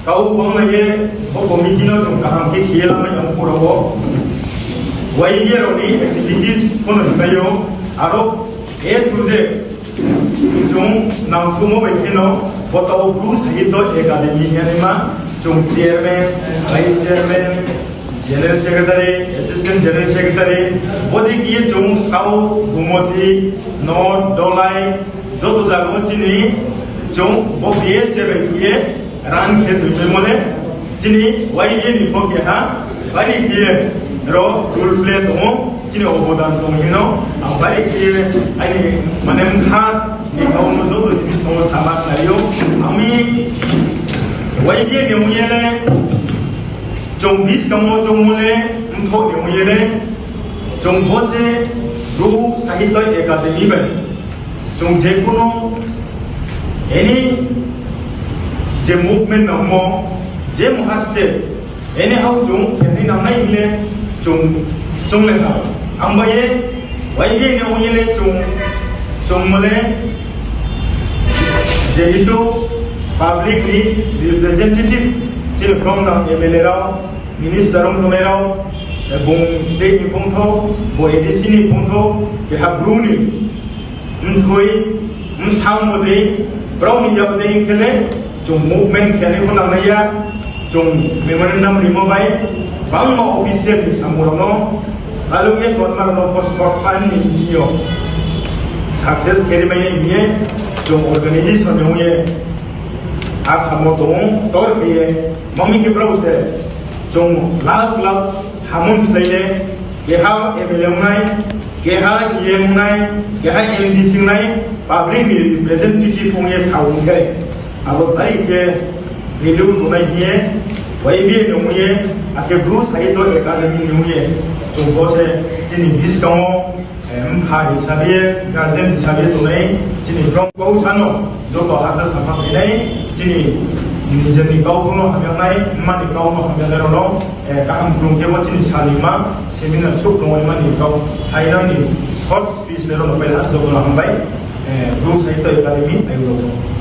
kau panglaye o committee no jong kaham ke khela ma yang purago YBA roni activities kono kayo aro A to Z jong nangmo bai keno botao Bruce hito academy yanima jong chairman vice chairman general secretary assistant general secretary bodi kiye jong skau gumoti no dolai joto jago chini jong bo BS bai kiye ran ke tu mole chini YBA ni poke ha bari kiye ro rule play to chini obodan to hino bari kiye ani manem kha ni kau no do ni so sama layo ami YBA ni muyele jong bis kamu jong mole untuk ni muyele jong bose ru sahito academy ban jong jekono any je movement nangmo je muhaste any how jong kheni namai ile jong le na ambaye YBA ne uyele jong mole je itu publicly representative til from na MLA rao minister rom tomero bong state ni pongtho bo EDC ni pongtho ke ha bruni mthoi msang mode brown ni jab de khele jong movement khale ko na ya jong memorandum remobai bang ma official ni samurono lalu ye tonmar no passport pan ni sio success kere mai ni jong organization ni ye asamo dong tor ke mami ke browse jong lag samun tsaye ke ha MLM nai ke ha EM nai ke ha MDC nai public representative ong ye saung ke abo tari ke value to nai ye YBA no ye ake Bruce haito academy no ye jong bose jini discount ha hisabe garden hisabe to nai jini from ko sano joto hasa sama nai jini ni kau kuno hamil nai mani kau no hamil nai rono kaham kurung ke wajini salima seminar suk kurung mani kau sayang ni short speech le rono pela jogo hambai Bruce haito academy ayo